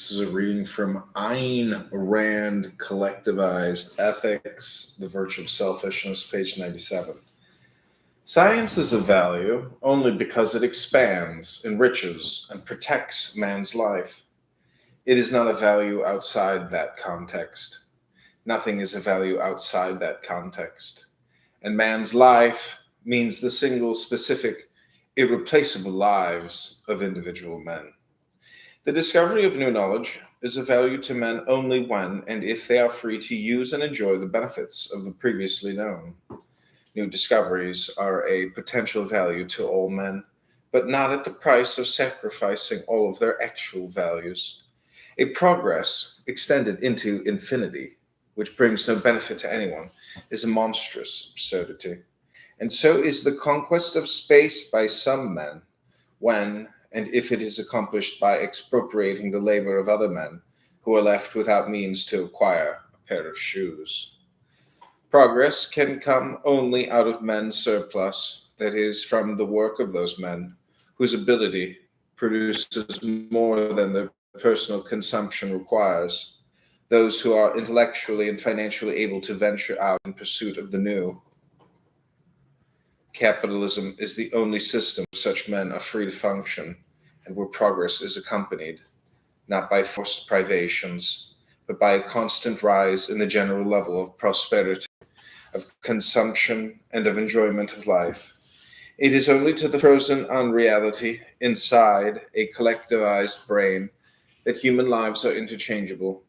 This is a reading from Ayn Rand, Collectivized Ethics, The Virtue of Selfishness, page 97. Science is of value only because it expands, enriches, and protects man's life. It is not of value outside that context. Nothing is of value outside that context. And man's life means the single, specific, irreplaceable lives of individual men. The discovery of new knowledge is of value to men only when and if they are free to use and enjoy the benefits of the previously known. New discoveries are a potential value to all men, but not at the price of sacrificing all of their actual values. A progress extended into infinity, which brings no benefit to anyone, is a monstrous absurdity. And so is the conquest of space by some men, when and if it is accomplished by expropriating the labor of other men who are left without means to acquire a pair of shoes. Progress can come only out of men's surplus, that is, from the work of those men whose ability produces more than their personal consumption requires, those who are intellectually and financially able to venture out in pursuit of the new. Capitalism is the only system where such men are free to function and where progress is accompanied, not by forced privations, but by a constant rise in the general level of prosperity, of consumption, and of enjoyment of life. It is only to the frozen unreality inside a collectivized brain that human lives are interchangeable,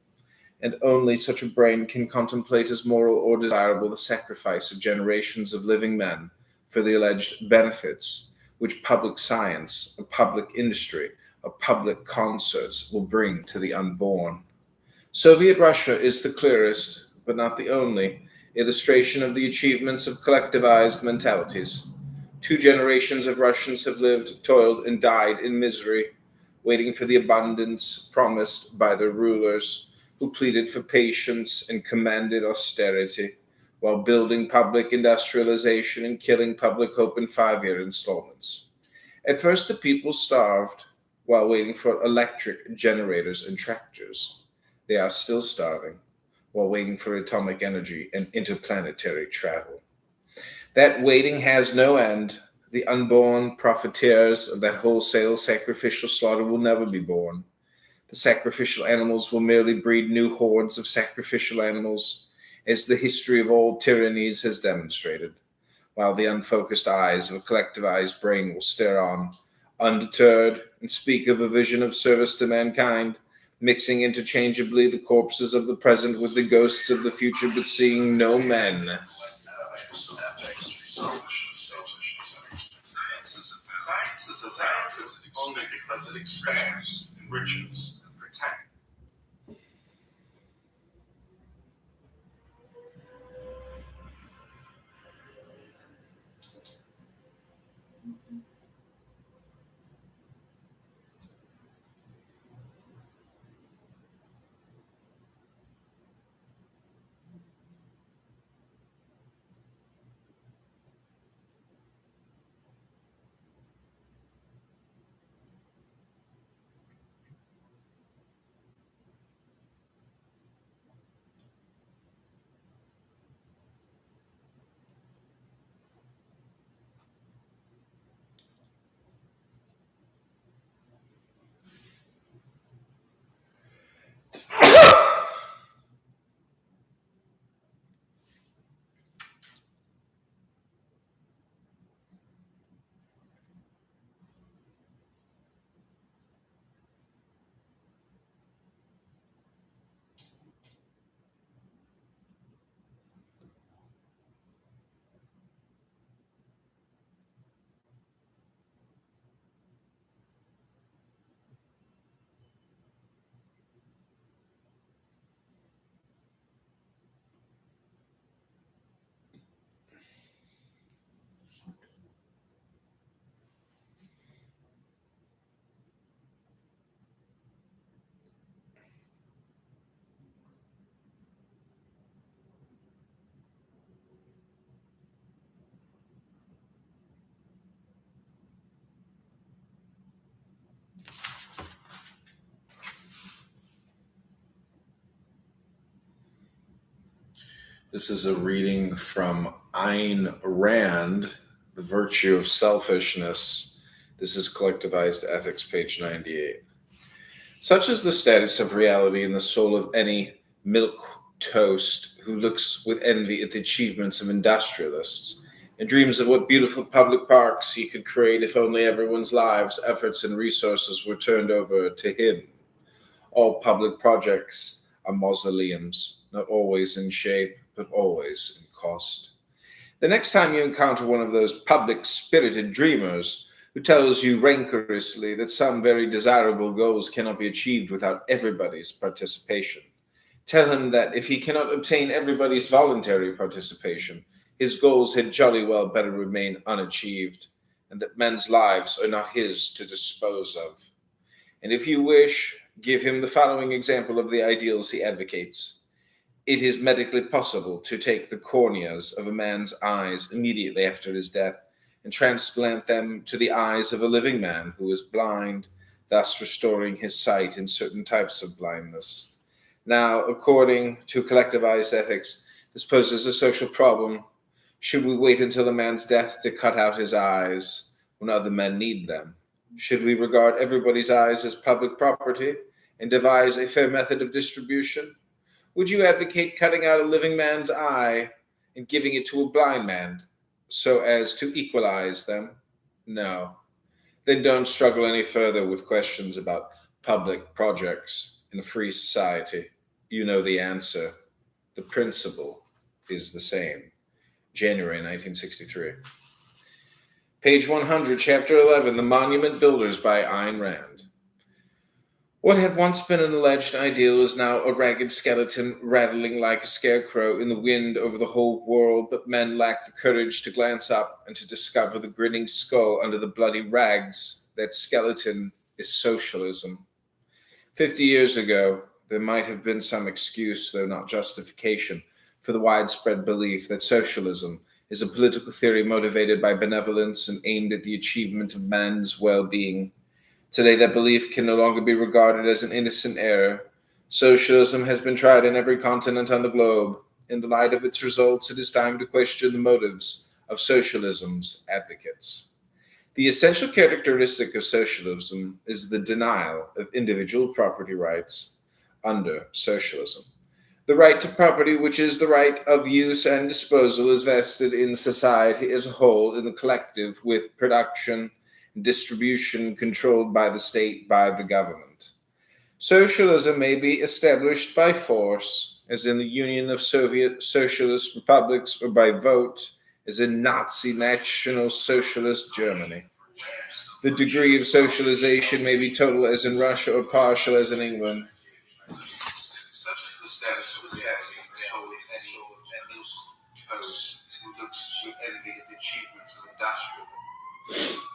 and only such a brain can contemplate as moral or desirable the sacrifice of generations of living men for the alleged benefits which public science, a public industry, or public concerts will bring to the unborn. Soviet Russia is the clearest, but not the only, illustration of the achievements of collectivized mentalities. 2 generations of Russians have lived, toiled, and died in misery, waiting for the abundance promised by their rulers, who pleaded for patience and commanded austerity, while building public industrialization and killing public hope in 5-year installments. At first, the people starved while waiting for electric generators and tractors. They are still starving while waiting for atomic energy and interplanetary travel. That waiting has no end. The unborn profiteers of that wholesale sacrificial slaughter will never be born. The sacrificial animals will merely breed new hordes of sacrificial animals, as the history of all tyrannies has demonstrated, while the unfocused eyes of a collectivized brain will stare on, undeterred, and speak of a vision of service to mankind, mixing interchangeably the corpses of the present with the ghosts of the future, but seeing no men. Science is only because it expands, enriches, and protects. This is a reading from Ayn Rand, The Virtue of Selfishness. This is collectivized ethics, page 98. Such is the status of reality in the soul of any milk toast who looks with envy at the achievements of industrialists and dreams of what beautiful public parks he could create if only everyone's lives, efforts, and resources were turned over to him. All public projects are mausoleums, not always in shape, but always in cost. The next time you encounter one of those public spirited dreamers who tells you rancorously that some very desirable goals cannot be achieved without everybody's participation, tell him that if he cannot obtain everybody's voluntary participation, his goals had jolly well better remain unachieved, and that men's lives are not his to dispose of. And if you wish, give him the following example of the ideals he advocates. It is medically possible to take the corneas of a man's eyes immediately after his death and transplant them to the eyes of a living man who is blind, thus restoring his sight in certain types of blindness. Now, according to collectivized ethics, this poses a social problem. Should we wait until a man's death to cut out his eyes when other men need them? Should we regard everybody's eyes as public property and devise a fair method of distribution? Would you advocate cutting out a living man's eye and giving it to a blind man so as to equalize them? No. Then don't struggle any further with questions about public projects in a free society. You know the answer. The principle is the same. January 1963. Page 100, Chapter 11, The Monument Builders by Ayn Rand. What had once been an alleged ideal is now a ragged skeleton rattling like a scarecrow in the wind over the whole world, but men lack the courage to glance up and to discover the grinning skull under the bloody rags. That skeleton is socialism. 50 years ago, there might have been some excuse, though not justification, for the widespread belief that socialism is a political theory motivated by benevolence and aimed at the achievement of man's well-being. Today, that belief can no longer be regarded as an innocent error. Socialism has been tried in every continent on the globe. In the light of its results, it is time to question the motives of socialism's advocates. The essential characteristic of socialism is the denial of individual property rights under socialism. The right to property, which is the right of use and disposal, is vested in society as a whole in the collective, with production and distribution controlled by the state, by the government. Socialism may be established by force, as in the Union of Soviet Socialist Republics, or by vote, as in Nazi National Socialist Germany. The degree of socialization may be total, as in Russia, or partial, as in England. Such is the status of reality in the soul of any toast who looks with envy at the achievements of industrialism.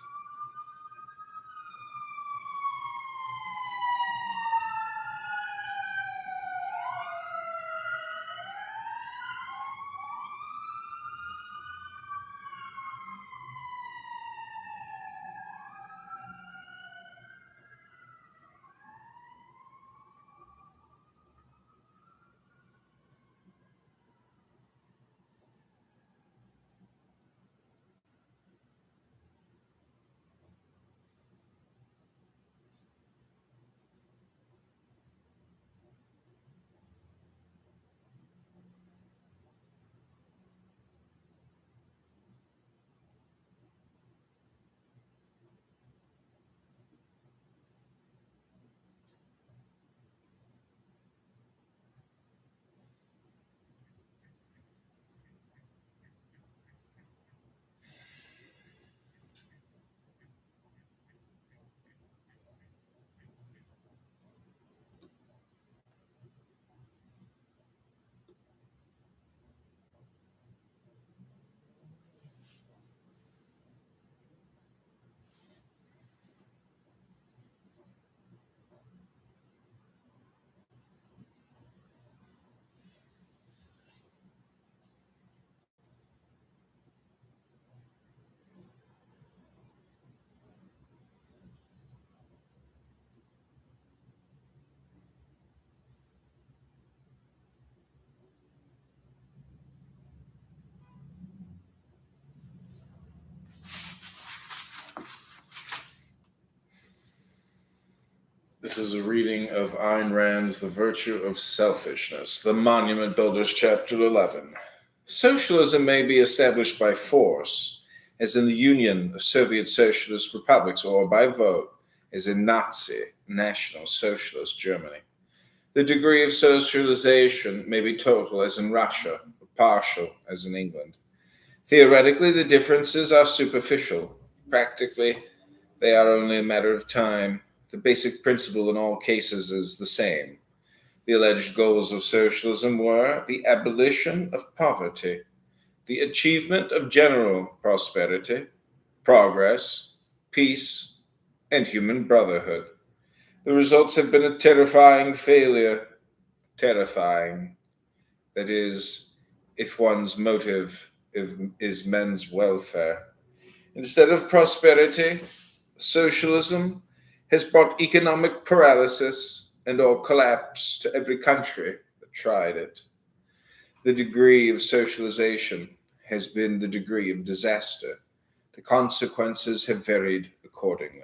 This is a reading of Ayn Rand's The Virtue of Selfishness, The Monument Builders, Chapter 11. Socialism may be established by force, as in the Union of Soviet Socialist Republics, or by vote, as in Nazi National Socialist Germany. The degree of socialization may be total, as in Russia, or partial, as in England. Theoretically, the differences are superficial. Practically, they are only a matter of time. The basic principle in all cases is the same. The alleged goals of socialism were the abolition of poverty, the achievement of general prosperity, progress, peace, and human brotherhood. The results have been a terrifying failure. Terrifying. That is, if one's motive is men's welfare. Instead of prosperity, socialism has brought economic paralysis and or collapse to every country that tried it. The degree of socialization has been the degree of disaster. The consequences have varied accordingly.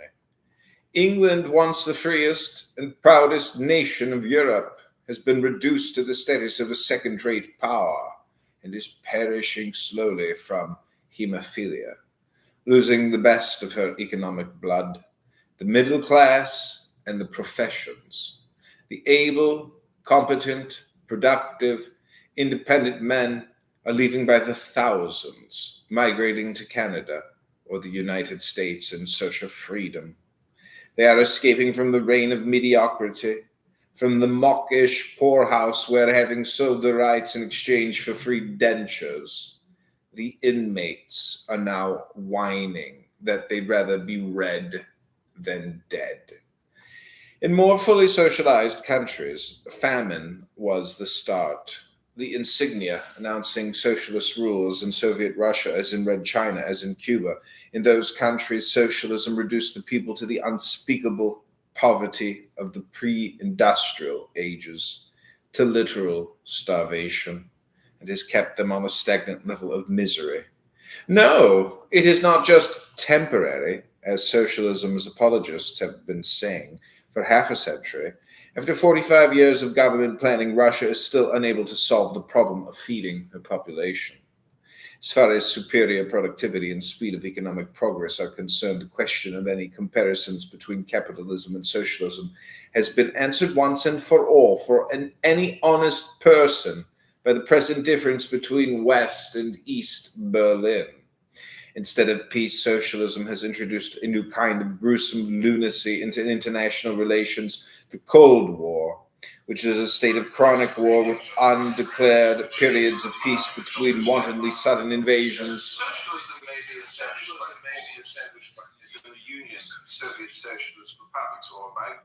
England, once the freest and proudest nation of Europe, has been reduced to the status of a second-rate power and is perishing slowly from hemophilia, losing the best of her economic blood, the middle class and the professions. The able, competent, productive, independent men are leaving by the thousands, migrating to Canada or the United States in search of freedom. They are escaping from the reign of mediocrity, from the mawkish poorhouse where, having sold their rights in exchange for free dentures, the inmates are now whining that they'd rather be read than dead. In more fully socialized countries, famine was the start. The insignia announcing socialist rules in Soviet Russia, as in Red China, as in Cuba. In those countries, socialism reduced the people to the unspeakable poverty of the pre-industrial ages, to literal starvation, and has kept them on a stagnant level of misery. No, it is not just temporary, as socialism's apologists have been saying for half a century. After 45 years of government planning, Russia is still unable to solve the problem of feeding her population. As far as superior productivity and speed of economic progress are concerned, the question of any comparisons between capitalism and socialism has been answered once and for all for any honest person by the present difference between West and East Berlin. Instead of peace, socialism has introduced a new kind of gruesome lunacy into international relations, the Cold War, which is a state of chronic war with undeclared periods of peace between wantonly sudden invasions. Socialism may be established by the Union of Soviet Socialist Republics, or by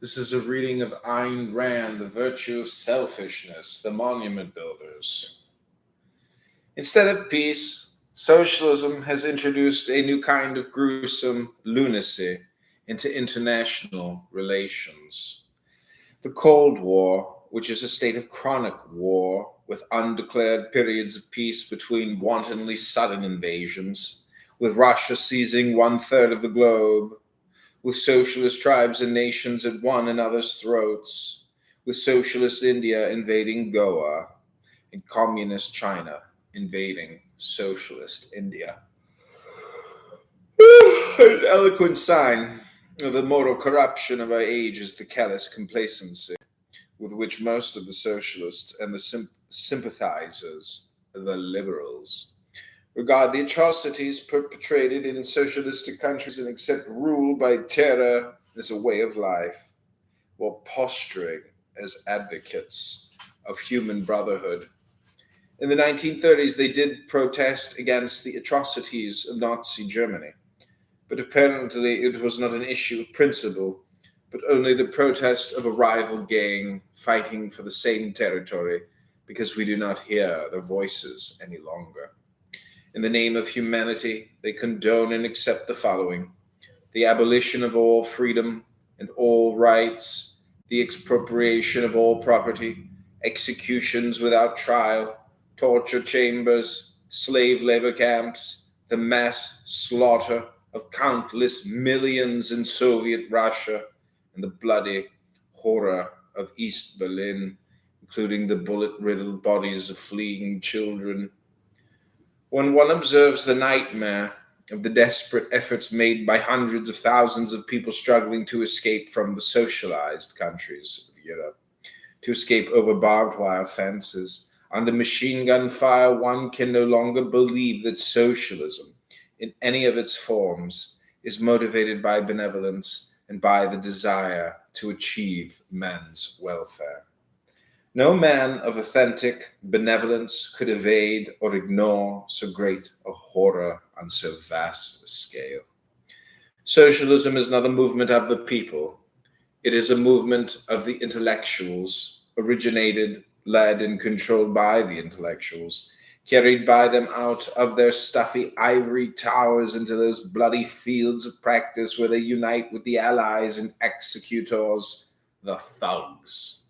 This is a reading of Ayn Rand, The Virtue of Selfishness, The Monument Builders. Instead of peace, socialism has introduced a new kind of gruesome lunacy into international relations. The Cold War, which is a state of chronic war with undeclared periods of peace between wantonly sudden invasions, with Russia seizing 1/3 of the globe, with socialist tribes and nations at one another's throats, with socialist India invading Goa, and communist China invading socialist India. An eloquent sign of the moral corruption of our age is the callous complacency with which most of the socialists and the sympathizers, the liberals, regard the atrocities perpetrated in socialistic countries and accept rule by terror as a way of life, while posturing as advocates of human brotherhood. In the 1930s, they did protest against the atrocities of Nazi Germany, but apparently it was not an issue of principle, but only the protest of a rival gang fighting for the same territory because we do not hear their voices any longer. In the name of humanity, they condone and accept the following: the abolition of all freedom and all rights, the expropriation of all property, executions without trial, torture chambers, slave labor camps, the mass slaughter of countless millions in Soviet Russia, and the bloody horror of East Berlin, including the bullet-riddled bodies of fleeing children. When one observes the nightmare of the desperate efforts made by hundreds of thousands of people struggling to escape from the socialized countries of Europe, to escape over barbed wire fences, under machine gun fire, one can no longer believe that socialism, in any of its forms, is motivated by benevolence and by the desire to achieve men's welfare. No man of authentic benevolence could evade or ignore so great a horror on so vast a scale. Socialism is not a movement of the people. It is a movement of the intellectuals, originated, led, and controlled by the intellectuals, carried by them out of their stuffy ivory towers into those bloody fields of practice where they unite with the allies and executors, the thugs.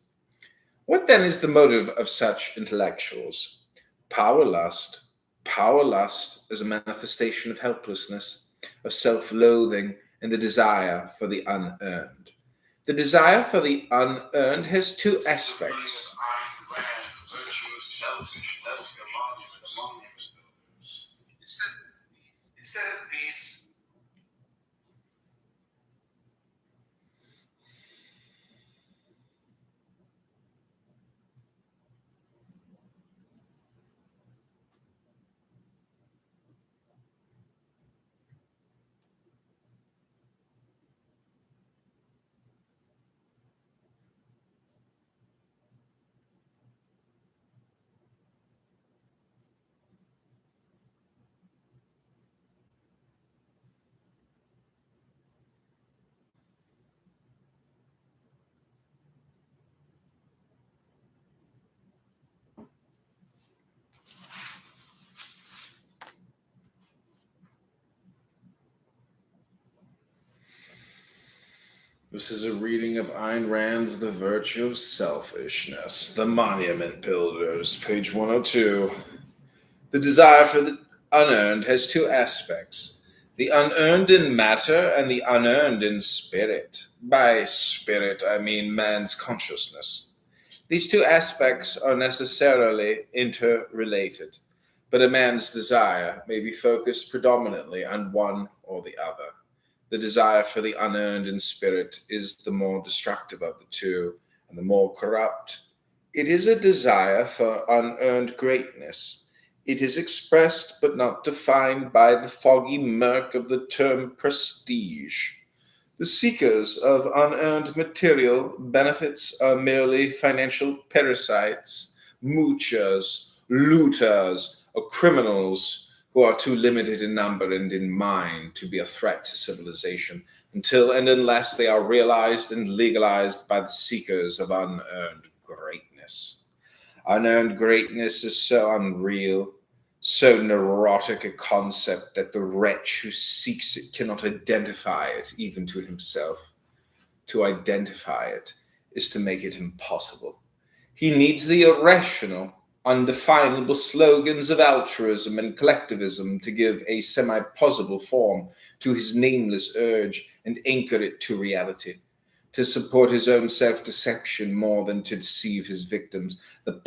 What then is the motive of such intellectuals? Power lust. Power lust is a manifestation of helplessness, of self-loathing, and the desire for the unearned. The desire for the unearned has two aspects. Instead of peace, this is a reading of Ayn Rand's The Virtue of Selfishness, The Monument Builders, page 102. The desire for the unearned has two aspects: the unearned in matter and the unearned in spirit. By spirit, I mean man's consciousness. These two aspects are necessarily interrelated, but a man's desire may be focused predominantly on one or the other. The desire for the unearned in spirit is the more destructive of the two and the more corrupt. It is a desire for unearned greatness. It is expressed but not defined by the foggy murk of the term prestige. The seekers of unearned material benefits are merely financial parasites, moochers, looters, or criminals who are too limited in number and in mind to be a threat to civilization until and unless they are realized and legalized by the seekers of unearned greatness. Unearned greatness is so unreal, so neurotic a concept that the wretch who seeks it cannot identify it even to himself. To identify it is to make it impossible. He needs the irrational, undefinable slogans of altruism and collectivism to give a semi-plausible form to his nameless urge and anchor it to reality, to support his own self-deception more than to deceive his victims, the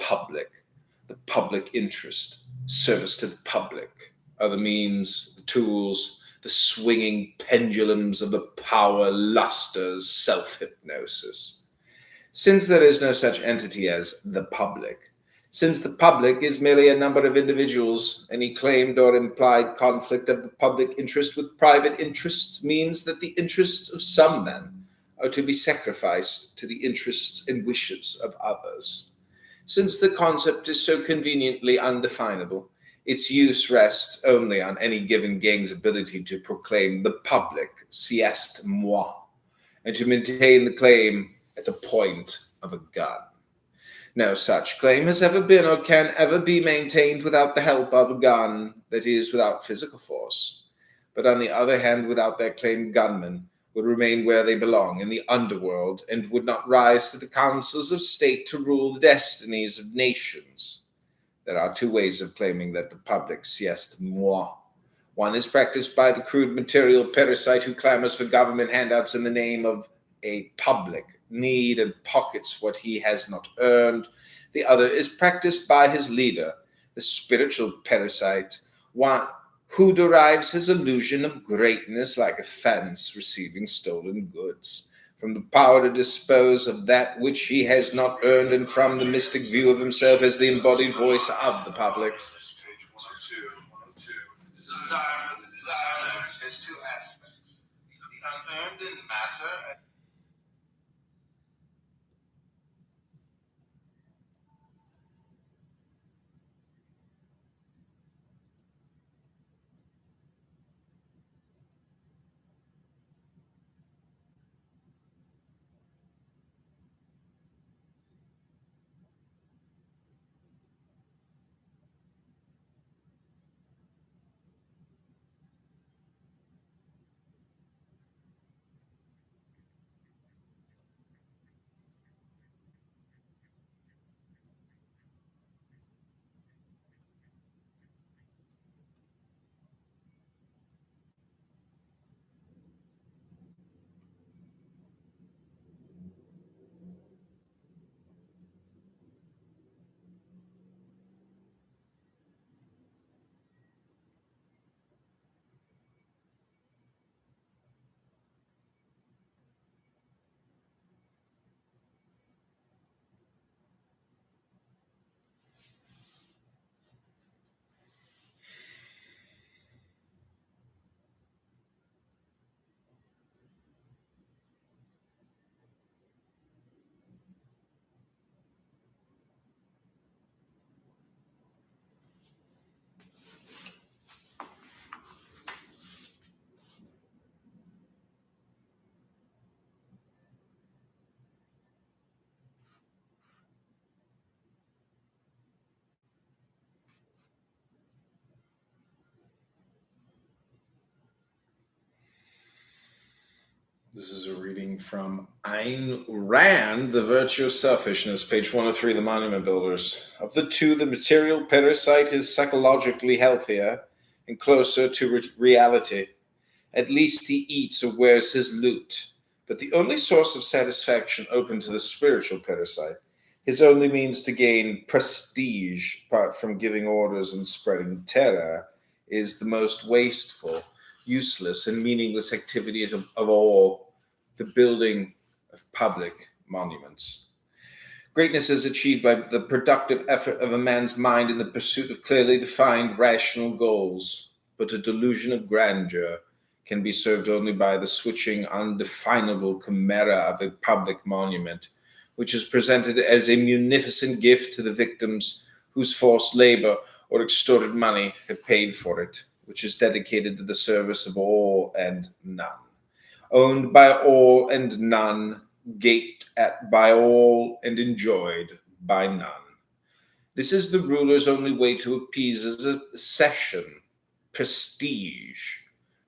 public interest. Service to the public are the means, the tools, the swinging pendulums of the power luster's self-hypnosis. Since there is no such entity as the public, since the public is merely a number of individuals, any claimed or implied conflict of the public interest with private interests means that the interests of some men are to be sacrificed to the interests and wishes of others. Since the concept is so conveniently undefinable, its use rests only on any given gang's ability to proclaim the public, c'est moi, and to maintain the claim at the point of a gun. No such claim has ever been or can ever be maintained without the help of a gun, that is, without physical force. But on the other hand, without that claim, gunmen would remain where they belong, in the underworld, and would not rise to the councils of state to rule the destinies of nations. There are two ways of claiming that the public, c'est moi. One is practiced by the crude material parasite who clamors for government handouts in the name of a public need and pockets what he has not earned. The other is practiced by his leader, the spiritual parasite, one who derives his illusion of greatness like a fence receiving stolen goods, from the power to dispose of that which he has not earned, and from the mystic view of himself as the embodied voice of the public. Page 102. The desire has two aspects: the unearned in matter. This is a reading from Ayn Rand, The Virtue of Selfishness, page 103, The Monument Builders. Of the two, the material parasite is psychologically healthier and closer to reality. At least he eats or wears his loot. But the only source of satisfaction open to the spiritual parasite, his only means to gain prestige, apart from giving orders and spreading terror, is the most wasteful, useless, and meaningless activity of all, the building of public monuments. Greatness is achieved by the productive effort of a man's mind in the pursuit of clearly defined rational goals, but a delusion of grandeur can be served only by the switching, undefinable chimera of a public monument, which is presented as a munificent gift to the victims whose forced labor or extorted money have paid for it, which is dedicated to the service of all and none, owned by all and none, gaped at by all and enjoyed by none. This is the ruler's only way to appease his obsession, prestige.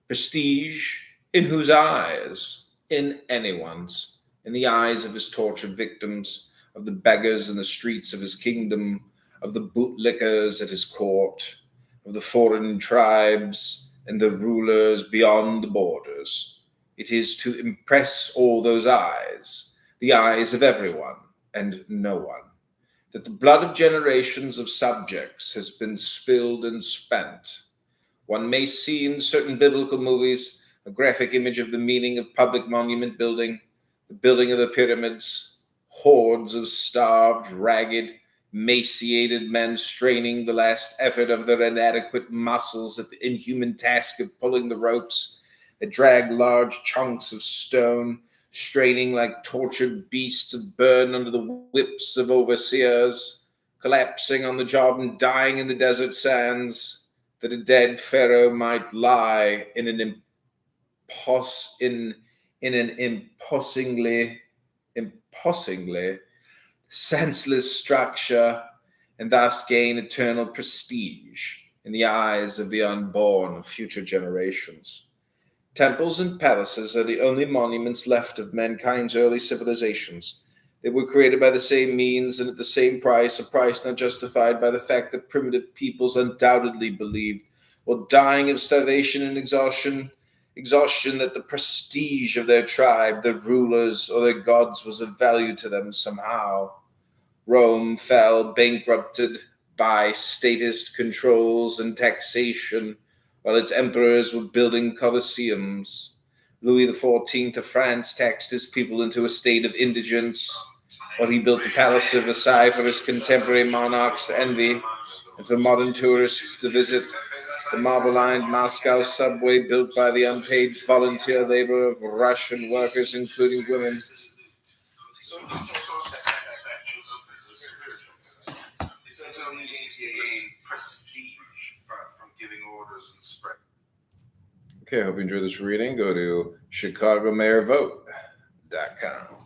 Prestige in whose eyes? In anyone's. In the eyes of his tortured victims, of the beggars in the streets of his kingdom, of the bootlickers at his court, of the foreign tribes and the rulers beyond the borders. It is to impress all those eyes, the eyes of everyone and no one. that the blood of generations of subjects has been spilled and spent. One may see in certain biblical movies a graphic image of the meaning of public monument building, the building of the pyramids, hordes of starved, ragged, emaciated men straining the last effort of their inadequate muscles at the inhuman task of pulling the ropes that drag large chunks of stone, straining like tortured beasts of burden under the whips of overseers, collapsing on the job and dying in the desert sands, that a dead pharaoh might lie in an impossibly senseless structure, and thus gain eternal prestige in the eyes of the unborn of future generations. Temples and palaces are the only monuments left of mankind's early civilizations. They were created by the same means and at the same price, a price not justified by the fact that primitive peoples undoubtedly believed, while dying of starvation and exhaustion, that the prestige of their tribe, their rulers, or their gods was of value to them somehow. Rome fell bankrupted by statist controls and taxation, while its emperors were building colosseums. Louis XIV of France taxed his people into a state of indigence, while he built the Palace of Versailles for his contemporary monarchs to envy, and for modern tourists to visit. The marble-lined Moscow subway built by the unpaid volunteer labor of Russian workers, including women. Okay, I hope you enjoyed this reading. Go to ChicagoMayorVote.com.